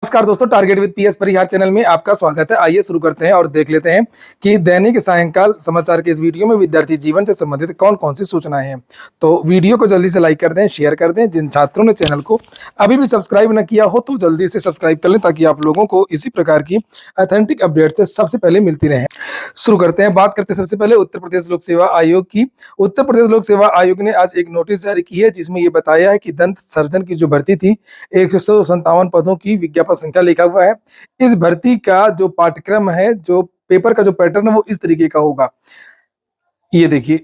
नमस्कार दोस्तों, target with PS Parihar channel में आपका स्वागत है। आइए शुरू करते हैं और देख लेते हैं कि दैनिक सायंकाल समाचार के इस वीडियो में विद्यार्थी जीवन से संबंधित कौन कौन सी सूचनाएं हैं। तो वीडियो को जल्दी से लाइक कर दें, शेयर कर दें। जिन छात्रों ने चैनल को अभी भी सब्सक्राइब न किया हो तो जल्दी से सब्सक्राइब कर लें ताकि आप लोगों को इसी प्रकार की ऑथेंटिक अपडेट से सबसे पहले मिलती रहे। शुरू करते हैं, बात करते हैं सबसे पहले उत्तर प्रदेश लोक सेवा आयोग की। उत्तर प्रदेश लोक सेवा आयोग ने आज एक नोटिस जारी की है जिसमें ये बताया है कि दंत सर्जन की जो भर्ती थी 157 पदों की विज्ञापन संख्या लिखा हुआ है। इस भर्ती का जो पाठ्यक्रम है, जो पेपर का जो पैटर्न है वो इस तरीके का होगा। ये देखिए,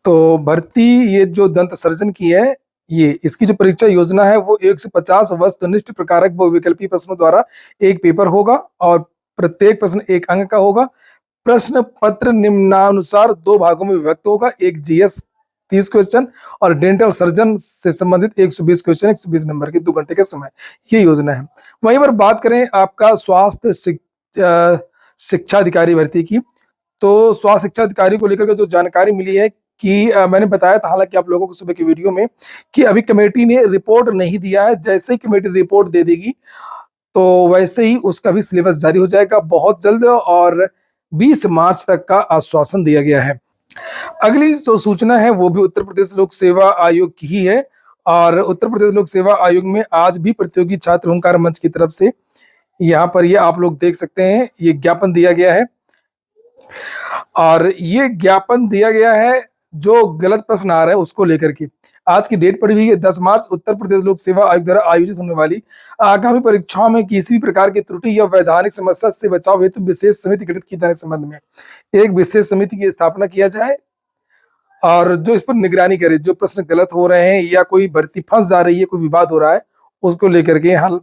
तो भर्ती ये जो दंत सर्जन की है, ये इसकी जो परीक्षा योजना है वो 150 वस्तुनिष्ठ प्रकारक बहुविकल्पी प्रश्नों द्वारा एक पेपर होगा और प्रत्येक प्रश्न 1 अंक का होगा। प्रश्न पत्र निम्नानुसार 2 भागों में विभक्त होगा। एक जीएस 30 क्वेश्चन और डेंटल सर्जन से संबंधित 120 क्वेश्चन, 120 नंबर के 2 घंटे का समय, ये योजना है। वहीं पर बात करें आपका स्वास्थ्य शिक्षा अधिकारी भर्ती की, तो स्वास्थ्य शिक्षा अधिकारी को लेकर के जो जानकारी मिली है कि मैंने बताया था हालांकि आप लोगों को सुबह की वीडियो में कि अभी कमेटी ने रिपोर्ट नहीं दिया है। जैसे ही कमेटी रिपोर्ट दे देगी तो वैसे ही उसका भी सिलेबस जारी हो जाएगा बहुत जल्द और 20 मार्च तक का आश्वासन दिया गया है। अगली जो सूचना है वो भी उत्तर प्रदेश लोक सेवा आयोग की ही है और उत्तर प्रदेश लोक सेवा आयोग में आज भी प्रतियोगी छात्र हुंकार मंच की तरफ से यहाँ पर ये आप लोग देख सकते हैं, ये ज्ञापन दिया गया है और ये ज्ञापन दिया गया है जो गलत प्रश्न आ रहा है उसको लेकर के। आज की डेट पड़ी हुई है 10 मार्च। उत्तर प्रदेश लोक सेवा आयोग द्वारा आयोजित होने वाली आगामी परीक्षाओं में किसी भी प्रकार की त्रुटि या वैधानिक समस्या से बचाव हेतु विशेष समिति गठित किए जाने संबंध में एक विशेष समिति की स्थापना किया जाए और जो इस पर निगरानी करे। जो प्रश्न गलत हो रहे हैं या कोई भर्ती फंस जा रही है, कोई विवाद हो रहा है, उसको लेकर के हल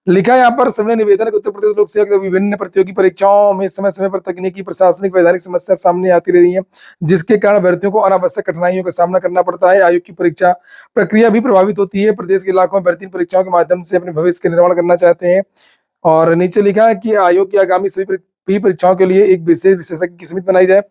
लिखा है यहाँ पर। सविनय निवेदन है कि उत्तर प्रदेश लोक सेवा विभिन्न प्रतियोगी परीक्षाओं में समय समय पर तकनीकी प्रशासनिक वैधानिक समस्या सामने आती रही है जिसके कारण अभ्यर्थियों को अनावश्यक कठिनाइयों का सामना करना पड़ता है। आयोग की परीक्षा प्रक्रिया भी प्रभावित होती है। प्रदेश के इलाकों में अभ्यर्थी परीक्षाओं के माध्यम से अपने भविष्य का निर्माण करना चाहते हैं। और नीचे लिखा है कि आयोग की आगामी सभी परीक्षाओं के लिए एक विशेष विशेषज्ञ की समिति बनाई जाए।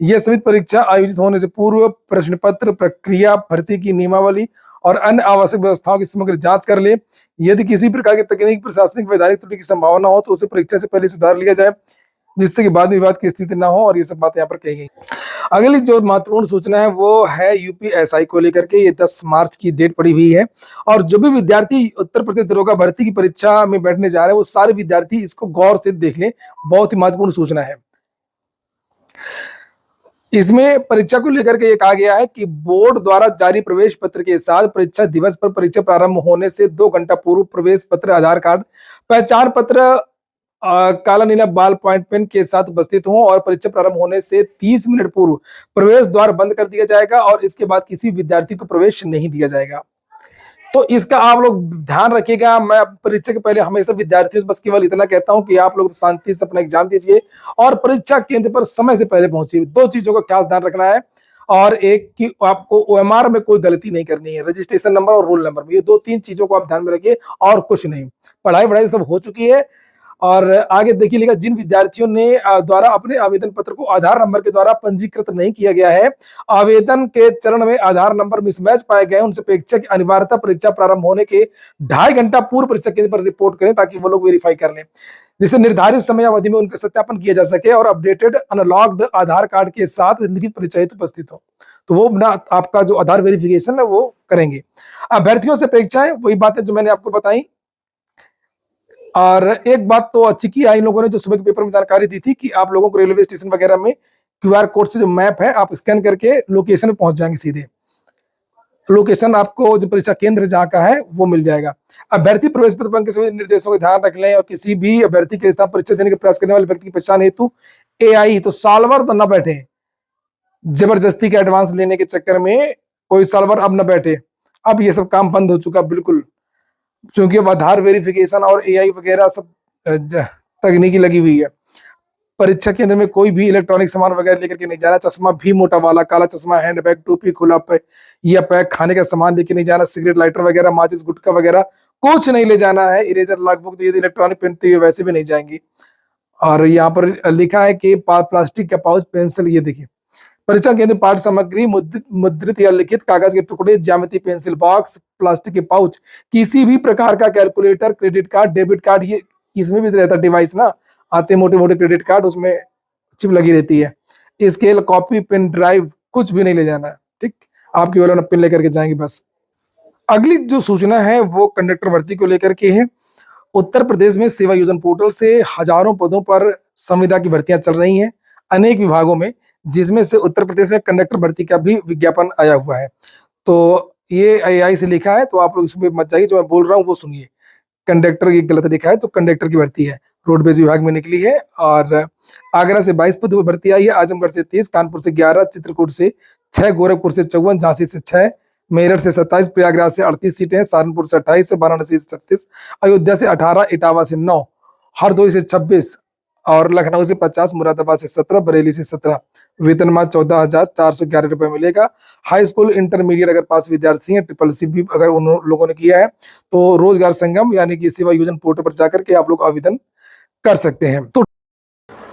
यह समिति परीक्षा आयोजित होने से पूर्व प्रश्न पत्र, प्रक्रिया, भर्ती की नियमावली और अन्य आवश्यक व्यवस्थाओं की समग्र जांच कर ले। यदि किसी प्रकार की तकनीक, प्रशासनिक, वैधानिक त्रुटि की संभावना हो तो उसे परीक्षा से पहले सुधार लिया जाए जिससे कि बाद में विवाद की स्थिति न हो। और ये सब बातें यहाँ पर कही गई। अगली जो महत्वपूर्ण सूचना है वो है यूपीएसआई को लेकर के। ये 10 मार्च की डेट पड़ी हुई है और जो भी विद्यार्थी उत्तर प्रदेश दरोगा भर्ती की परीक्षा में बैठने जा रहे हैं वो सारे विद्यार्थी इसको गौर से देख लें। बहुत ही महत्वपूर्ण सूचना है। इसमें परीक्षा को लेकर के ये कहा गया है कि बोर्ड द्वारा जारी प्रवेश पत्र के साथ परीक्षा दिवस पर परीक्षा प्रारंभ होने से 2 घंटा पूर्व प्रवेश पत्र, आधार कार्ड, पहचान पत्र, काला नीला बाल पॉइंट पेन के साथ उपस्थित हो और परीक्षा प्रारंभ होने से 30 मिनट पूर्व प्रवेश द्वार बंद कर दिया जाएगा और इसके बाद किसी विद्यार्थी को प्रवेश नहीं दिया जाएगा। तो इसका आप लोग ध्यान रखिएगा। मैं परीक्षा के पहले हमेशा विद्यार्थियों से बस केवल इतना कहता हूं कि आप लोग शांति से अपना एग्जाम दीजिए और परीक्षा केंद्र पर समय से पहले पहुंचिए। 2 चीजों का खास ध्यान रखना है और एक कि आपको ओएमआर में कोई गलती नहीं करनी है, रजिस्ट्रेशन नंबर और रोल नंबर में। ये 2-3 चीजों को आप ध्यान में रखिए और कुछ नहीं। पढ़ाई सब हो चुकी है और आगे देखिए लिखा, जिन विद्यार्थियों ने द्वारा अपने आवेदन पत्र को आधार नंबर के द्वारा पंजीकृत नहीं किया गया है, आवेदन के चरण में आधार नंबर मिसमैच पाए गए, उनसे परीक्षा की अनिवार्यता परीक्षा प्रारंभ होने के 2.5 घंटा पूर्व परीक्षा केंद्र पर रिपोर्ट करें ताकि वो लोग वेरीफाई कर लें जिससे निर्धारित समय अवधि में उनका सत्यापन किया जा सके और अपडेटेड अनलॉग्ड आधार कार्ड के साथ लिखित परीक्षा हेतु उपस्थित हो। तो वो ना आपका जो आधार वेरिफिकेशन है वो करेंगे। अभ्यर्थियों से अपेक्षाएं वही बातें जो मैंने आपको बताई। और एक बात तो अच्छी की इन लोगों ने जो सुबह के पेपर में जानकारी दी थी कि आप लोगों को रेलवे स्टेशन वगैरह में क्यूआर कोड से जो मैप है आप स्कैन करके लोकेशन में पहुंच जाएंगे। सीधे लोकेशन आपको जो परीक्षा केंद्र जहाँ का है वो मिल जाएगा। अभ्यर्थी प्रवेश पत्र के सभी निर्देशों का ध्यान रख लें और किसी भी अभ्यर्थी के स्थान परीक्षा देने का प्रयास करने वाले व्यक्ति की पहचान हेतु एआई तो साल भर तो न बैठे, जबरदस्ती के एडवांस लेने के चक्कर में कोई साल भर अब न बैठे। अब ये सब काम बंद हो चुका बिल्कुल, क्योंकि अब आधार वेरिफिकेशन और एआई वगैरह सब तकनीकी लगी हुई है। परीक्षा केंद्र में कोई भी इलेक्ट्रॉनिक सामान वगैरह लेकर के नहीं जाना। चश्मा भी मोटा वाला, काला चश्मा, हैंड बैग, टोपी, खुला या पैक, खाने का सामान लेके नहीं जाना। सिगरेट, लाइटर वगैरह, माचिस, गुटखा वगैरह कुछ नहीं ले जाना है। इरेजर, लॉगबुक तो यदि इलेक्ट्रॉनिक पहनते हुए वैसे भी नहीं जाएंगी। और यहाँ पर लिखा है कि प्लास्टिक का पाउच, पेंसिल, ये देखिए परीक्षा केंद्र पाठ्य सामग्री, मुद्रित या लिखित कागज के टुकड़े, ज्यामिति पेंसिल बॉक्स, प्लास्टिक के पाउच, किसी भी प्रकार का calculator, credit card, debit card, ये इसमें भी रहता डिवाइस ना, आते मोटे मोटे क्रेडिट कार्ड, उसमें चिप लगी रहती है। स्केल, कॉपी, पेन ड्राइव कुछ भी नहीं ले जाना है, ठीक। आप केवल अपना पेन लेकर के जाएंगे बस। अगली जो सूचना है वो कंडक्टर भर्ती को लेकर के है। उत्तर प्रदेश में सेवा योजन पोर्टल से हजारों पदों पर संविदा की भर्तियां चल रही हैं अनेक विभागों में, जिसमें से उत्तर प्रदेश में कंडक्टर भर्ती का भी विज्ञापन आया हुआ है। तो ये एआई से लिखा है, तो आप लोग इसमें मत जाइए, जो मैं बोल रहा हूँ वो सुनिए। कंडक्टर की गलत लिखा है, तो कंडक्टर की भर्ती है, रोडवेज विभाग में निकली है। और आगरा से 22 पदों पर भर्ती आई है, आजमगढ़ से 30, कानपुर से 11, चित्रकूट से 6, गोरखपुर से 54, झांसी से 6, मेरठ से 27, प्रयागराज से 38 सीटें, सहारनपुर से 28, वाराणसी से 36, अयोध्या से 18, इटावा से 9, हरदोई से 26 और लखनऊ से 50, मुरादाबाद से 17, बरेली से 17। वेतनमान 14,411 रुपए मिलेगा। हाई स्कूल इंटरमीडिएट अगर पास विद्यार्थी हैं, ट्रिपल सी भी अगर उन लोगों ने किया है, तो रोजगार संगम यानी कि सेवा योजन पोर्टल पर जाकर के आप लोग आवेदन कर सकते हैं। तो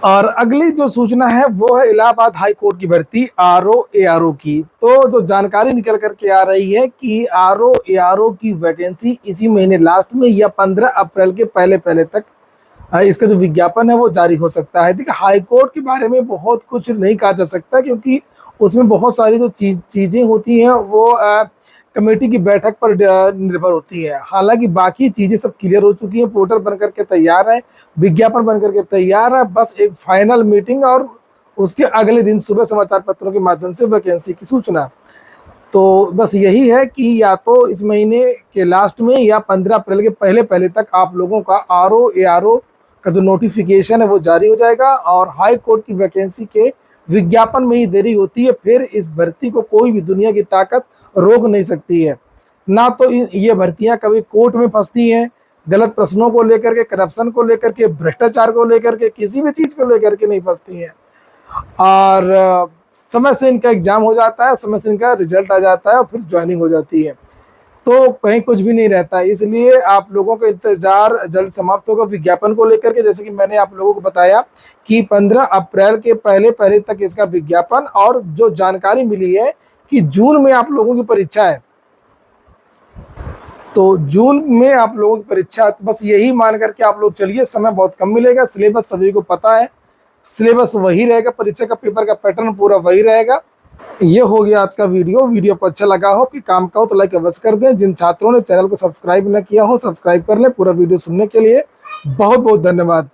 और अगली जो सूचना है वो है इलाहाबाद हाई कोर्ट की भर्ती आरओ एआरओ की। तो जो जानकारी निकल करके आ रही है कि आरओ एआरओ की वैकेंसी इसी महीने लास्ट में या 15 अप्रैल के पहले पहले तक इसका जो विज्ञापन है वो जारी हो सकता है। देखिए, हाई कोर्ट के बारे में बहुत कुछ नहीं कहा जा सकता, क्योंकि उसमें बहुत सारी जो चीज़ें होती हैं वो कमेटी की बैठक पर निर्भर होती है। हालांकि बाकी चीज़ें सब क्लियर हो चुकी हैं, पोर्टल बन करके तैयार है, विज्ञापन बन करके तैयार है, बस एक फाइनल मीटिंग और उसके अगले दिन सुबह समाचार पत्रों के माध्यम से वैकेंसी की सूचना। तो बस यही है कि या तो इस महीने के लास्ट में या 15 अप्रैल के पहले पहले तक आप लोगों का आरओ एआरओ का जो नोटिफिकेशन है वो जारी हो जाएगा। और हाई कोर्ट की वैकेंसी के विज्ञापन में ही देरी होती है, फिर इस भर्ती को कोई भी दुनिया की ताकत रोक नहीं सकती है। ना तो ये भर्तियां कभी कोर्ट में फंसती हैं, गलत प्रश्नों को लेकर के, करप्शन को लेकर के, भ्रष्टाचार को लेकर के, किसी भी चीज़ को लेकर के नहीं फंसती हैं। और समय से इनका एग्जाम हो जाता है, समय से इनका रिजल्ट आ जाता है और फिर ज्वाइनिंग हो जाती है। तो कहीं कुछ भी नहीं रहता है, इसलिए आप लोगों का इंतजार जल्द समाप्त होगा विज्ञापन को लेकर के। जैसे कि मैंने आप लोगों को बताया कि 15 अप्रैल के पहले पहले तक इसका विज्ञापन, और जो जानकारी मिली है कि जून में आप लोगों की परीक्षा है, तो जून में आप लोगों की परीक्षा, तो बस यही मान करके आप लोग चलिए, समय बहुत कम मिलेगा। सिलेबस सभी को पता है, सिलेबस वही रहेगा, परीक्षा का पेपर का पैटर्न पूरा वही रहेगा। ये हो गया आज का वीडियो को अच्छा लगा हो कि काम का हो तो लाइक अवश्य कर दें। जिन छात्रों ने चैनल को सब्सक्राइब न किया हो, सब्सक्राइब कर लें। पूरा वीडियो सुनने के लिए बहुत बहुत धन्यवाद।